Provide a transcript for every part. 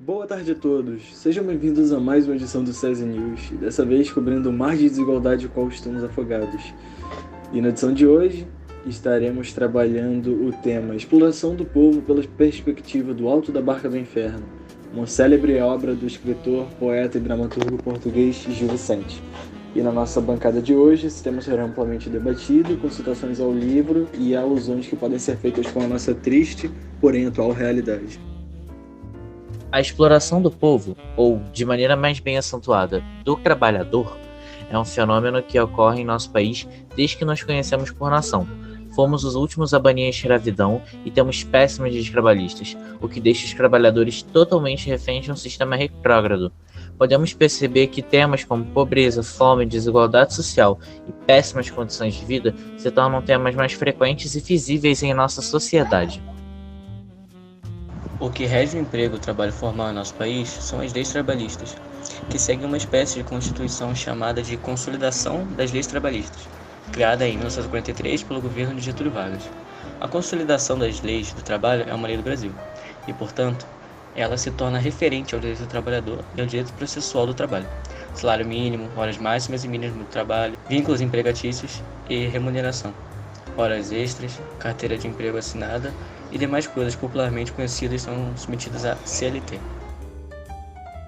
Boa tarde a todos, sejam bem-vindos a mais uma edição do SESI News, e dessa vez cobrindo o mar de desigualdade ao qual estamos afogados. E na edição de hoje, estaremos trabalhando o tema Exploração do Povo pela Perspectiva do Alto da Barca do Inferno, uma célebre obra do escritor, poeta e dramaturgo português Gil Vicente. E na nossa bancada de hoje, esse tema será amplamente debatido, com citações ao livro e alusões que podem ser feitas com a nossa triste, porém atual realidade. A exploração do povo, ou, de maneira mais bem acentuada, do trabalhador, é um fenômeno que ocorre em nosso país desde que nos conhecemos por nação. Fomos os últimos a banir a escravidão e temos péssimas leis trabalhistas, o que deixa os trabalhadores totalmente reféns de um sistema retrógrado. Podemos perceber que temas como pobreza, fome, desigualdade social e péssimas condições de vida se tornam temas mais frequentes e visíveis em nossa sociedade. O que rege o emprego e o trabalho formal em nosso país são as leis trabalhistas, que seguem uma espécie de constituição chamada de Consolidação das Leis Trabalhistas, criada em 1943 pelo governo de Getúlio Vargas. A Consolidação das Leis do Trabalho é uma lei do Brasil, e, portanto, ela se torna referente ao direito do trabalhador e ao direito processual do trabalho, salário mínimo, horas máximas e mínimas do trabalho, vínculos empregatícios e remuneração, horas extras, carteira de emprego assinada e demais coisas popularmente conhecidas são submetidas à CLT.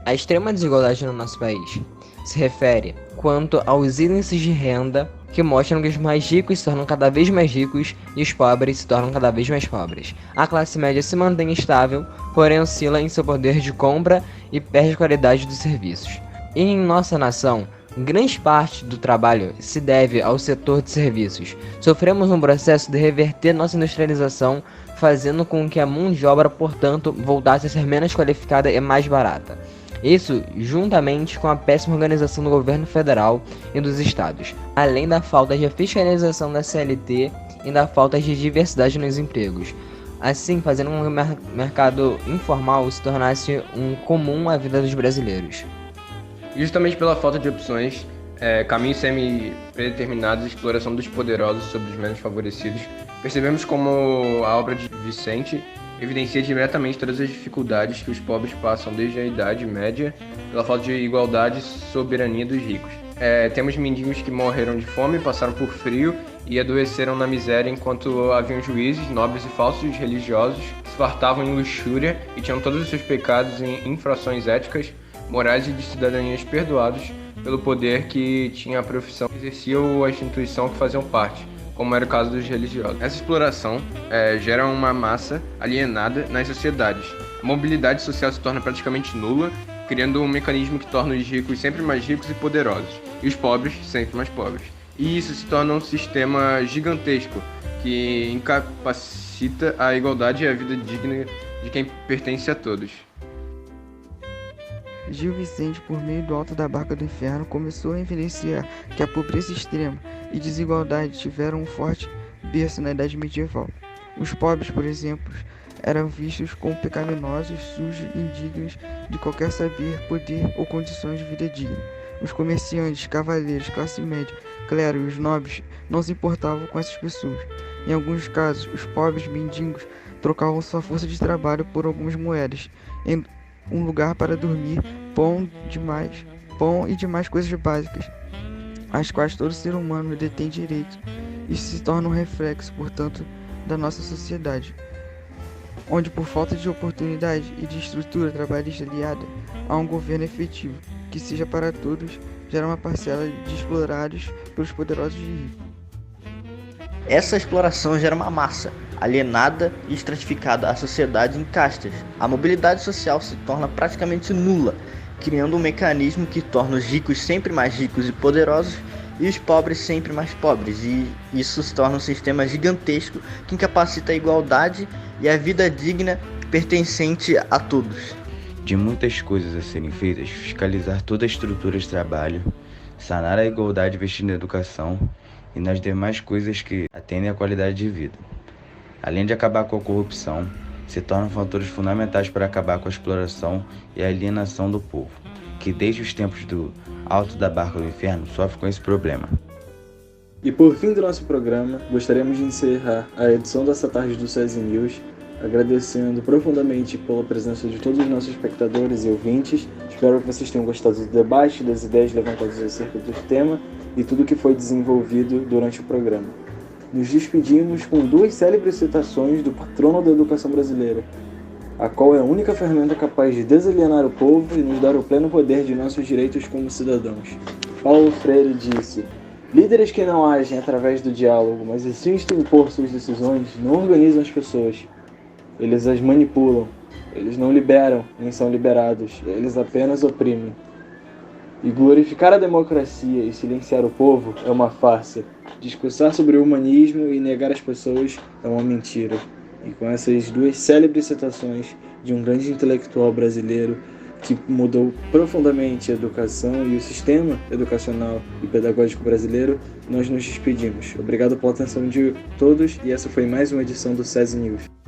A extrema desigualdade no nosso país se refere quanto aos índices de renda que mostram que os mais ricos se tornam cada vez mais ricos e os pobres se tornam cada vez mais pobres. A classe média se mantém estável, porém oscila em seu poder de compra e perde a qualidade dos serviços. E em nossa nação, grande parte do trabalho se deve ao setor de serviços. Sofremos um processo de reverter nossa industrialização, fazendo com que a mão de obra, portanto, voltasse a ser menos qualificada e mais barata. Isso juntamente com a péssima organização do governo federal e dos estados, além da falta de fiscalização da CLT e da falta de diversidade nos empregos. Assim, fazendo um mercado informal se tornasse um comum à vida dos brasileiros. Justamente pela falta de opções, caminhos semi-predeterminados e exploração dos poderosos sobre os menos favorecidos, percebemos como a obra de Vicente evidencia diretamente todas as dificuldades que os pobres passam desde a Idade Média pela falta de igualdade e soberania dos ricos. Temos mendigos que morreram de fome, passaram por frio e adoeceram na miséria, enquanto haviam juízes, nobres e falsos religiosos que se fartavam em luxúria e tinham todos os seus pecados em infrações éticas, morais e de cidadanias perdoados pelo poder que tinha a profissão que exercia ou a instituição que faziam parte, como era o caso dos religiosos. Essa exploração gera uma massa alienada nas sociedades. A mobilidade social se torna praticamente nula, criando um mecanismo que torna os ricos sempre mais ricos e poderosos, e os pobres sempre mais pobres. E isso se torna um sistema gigantesco que incapacita a igualdade e a vida digna de quem pertence a todos. Gil Vicente, por meio do Alto da Barca do Inferno, começou a evidenciar que a pobreza extrema e desigualdade tiveram um forte berço na Idade Medieval. Os pobres, por exemplo, eram vistos como pecaminosos, sujos e indignos de qualquer saber, poder ou condições de vida digna. Os comerciantes, cavaleiros, classe média, clero e os nobres não se importavam com essas pessoas. Em alguns casos, os pobres mendigos trocavam sua força de trabalho por algumas moedas, um lugar para dormir, pão e demais coisas básicas, às quais todo ser humano detém direito. Isso se torna um reflexo, portanto, da nossa sociedade, onde por falta de oportunidade e de estrutura trabalhista aliada a um governo efetivo, que seja para todos, gera uma parcela de explorados pelos poderosos e ricos. Essa exploração gera uma massa alienada e estratificada à sociedade em castas. A mobilidade social se torna praticamente nula, criando um mecanismo que torna os ricos sempre mais ricos e poderosos e os pobres sempre mais pobres. E isso se torna um sistema gigantesco que incapacita a igualdade e a vida digna pertencente a todos. De muitas coisas a serem feitas, fiscalizar toda a estrutura de trabalho, sanar a igualdade investindo na educação e nas demais coisas que atendem à qualidade de vida. Além de acabar com a corrupção, se tornam fatores fundamentais para acabar com a exploração e a alienação do povo, que desde os tempos do Alto da Barca do Inferno sofre com esse problema. E por fim do nosso programa, gostaríamos de encerrar a edição dessa tarde do SESI News agradecendo profundamente pela presença de todos os nossos espectadores e ouvintes. Espero que vocês tenham gostado do debate, das ideias levantadas acerca do tema e tudo que foi desenvolvido durante o programa. Nos despedimos com 2 célebres citações do patrono da educação brasileira, a qual é a única ferramenta capaz de desalienar o povo e nos dar o pleno poder de nossos direitos como cidadãos. Paulo Freire disse: líderes que não agem através do diálogo, mas insistem em impor suas decisões, não organizam as pessoas. Eles as manipulam. Eles não liberam, nem são liberados. Eles apenas oprimem. E glorificar a democracia e silenciar o povo é uma farsa. Discursar sobre o humanismo e negar as pessoas é uma mentira. E com essas 2 célebres citações de um grande intelectual brasileiro que mudou profundamente a educação e o sistema educacional e pedagógico brasileiro, nós nos despedimos. Obrigado pela atenção de todos e essa foi mais uma edição do SESI News.